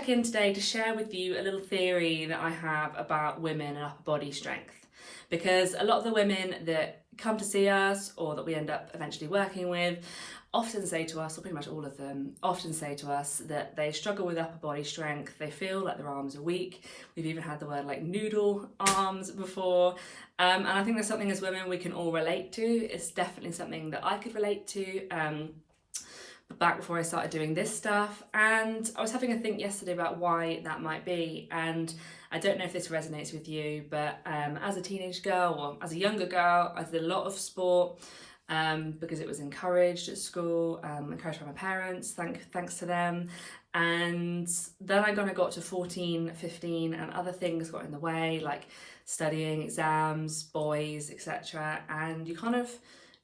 In today to share with you a little theory that I have about women and upper body strength, because a lot of the women that come to see us or that we end up eventually working with often say to us, or pretty much all of them often say to us, that they struggle with upper body strength. They feel like their arms are weak. We've even had the word like noodle arms before, and I think there's something as women we can all relate to. It's definitely something that I could relate to back before I started doing this stuff, and I was having a think yesterday about why that might be. And I don't know if this resonates with you, but as a teenage girl or as a younger girl, I did a lot of sport because it was encouraged at school, encouraged by my parents, thanks to them. And then I kind of got to 14, 15 and other things got in the way, like studying, exams, boys, etc. And you kind of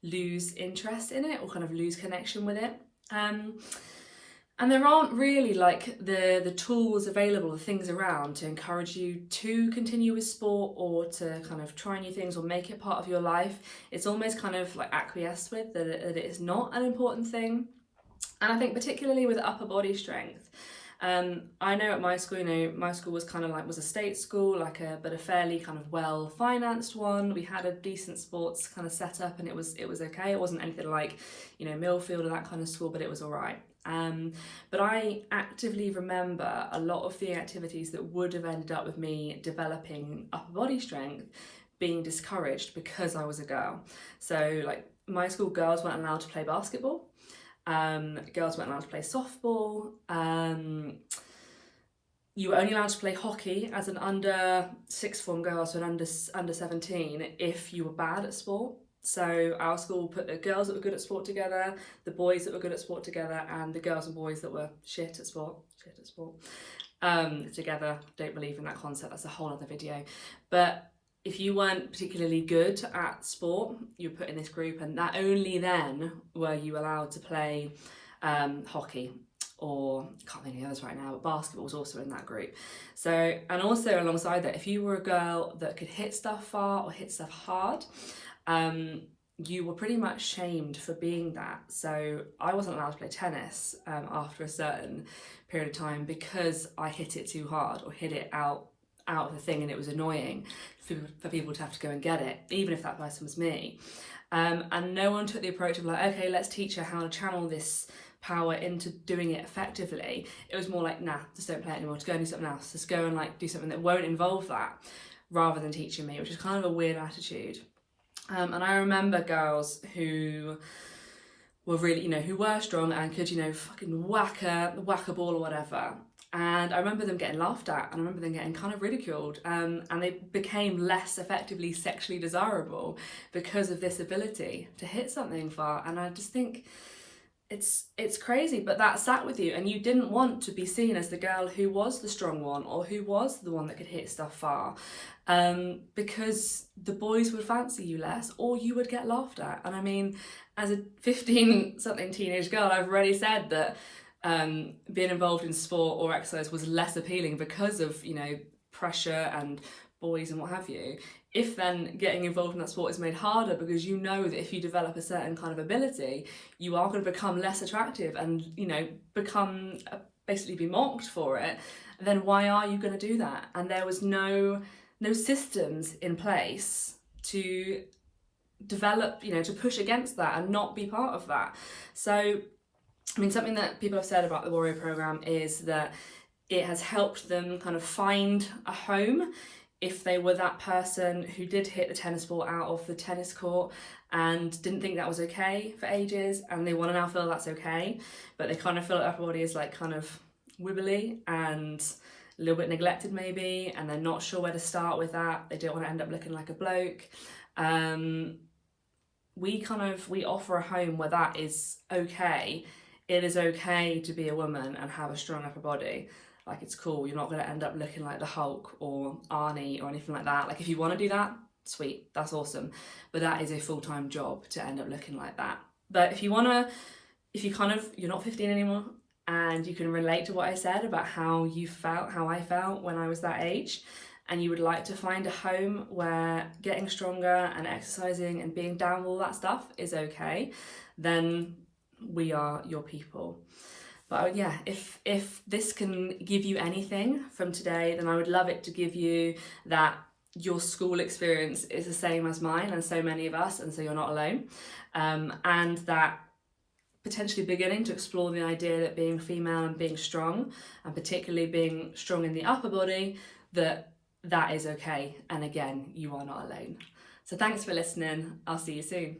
lose interest in it or kind of lose connection with it. And there aren't really like the tools available, the things around to encourage you to continue with sport or to kind of try new things or make it part of your life. It's almost kind of like acquiesced with that it is not an important thing. And I think particularly with upper body strength, I know at my school, my school was kind of like, was a state school, but a fairly kind of well financed one. We had a decent sports kind of setup, and it was okay. It wasn't anything like, Millfield or that kind of school, but it was all right. But I actively remember a lot of the activities that would have ended up with me developing upper body strength being discouraged because I was a girl. So like my school, girls weren't allowed to play basketball. Girls weren't allowed to play softball. You were only allowed to play hockey as an under sixth form girl, so an under 17, if you were bad at sport. So our school put the girls that were good at sport together, the boys that were good at sport together, and the girls and boys that were shit at sport together. Don't believe in that concept. That's a whole other video. But if you weren't particularly good at sport, you were put in this group, and that only then were you allowed to play hockey, or I can't think of the others right now, but basketball was also in that group. So, and also alongside that, if you were a girl that could hit stuff far or hit stuff hard, you were pretty much shamed for being that. So I wasn't allowed to play tennis after a certain period of time because I hit it too hard or hit it out of the thing, and it was annoying for people to have to go and get it, even if that person was me. And no one took the approach of like, okay, let's teach her how to channel this power into doing it effectively. It was more like, nah, just don't play it anymore, just go and do something else, just go and like do something that won't involve that, rather than teaching me, which is kind of a weird attitude. And I remember girls who were really, who were strong and could, fucking whack a ball or whatever. And I remember them getting laughed at, and I remember them getting kind of ridiculed, and they became less effectively sexually desirable because of this ability to hit something far. And I just think it's crazy, but that sat with you, and you didn't want to be seen as the girl who was the strong one or who was the one that could hit stuff far, because the boys would fancy you less, or you would get laughed at. And I mean, as a 15-something teenage girl, I've already said that being involved in sport or exercise was less appealing because of, pressure and boys and what have you. If then getting involved in that sport is made harder because you know that if you develop a certain kind of ability, you are going to become less attractive and, become basically be mocked for it, then why are you going to do that? And there was no systems in place to develop, to push against that and not be part of that. So I mean, something that people have said about the Warrior Programme is that it has helped them kind of find a home if they were that person who did hit the tennis ball out of the tennis court and didn't think that was okay for ages, and they want to now feel that's okay, but they kind of feel like upper body is like kind of wibbly and a little bit neglected maybe, and they're not sure where to start with that. They don't want to end up looking like a bloke. We offer a home where that is okay. It is okay to be a woman and have a strong upper body. Like, it's cool. You're not going to end up looking like the Hulk or Arnie or anything like that. Like, if you want to do that, sweet, that's awesome. But that is a full-time job to end up looking like that. But if you're not 15 anymore, and you can relate to what I said about how I felt when I was that age, and you would like to find a home where getting stronger and exercising and being down with all that stuff is okay, then we are your people. But yeah, if this can give you anything from today, then I would love it to give you that your school experience is the same as mine and so many of us, and so you're not alone. And that potentially beginning to explore the idea that being female and being strong, and particularly being strong in the upper body, that is okay. And again, you are not alone. So thanks for listening. I'll see you soon.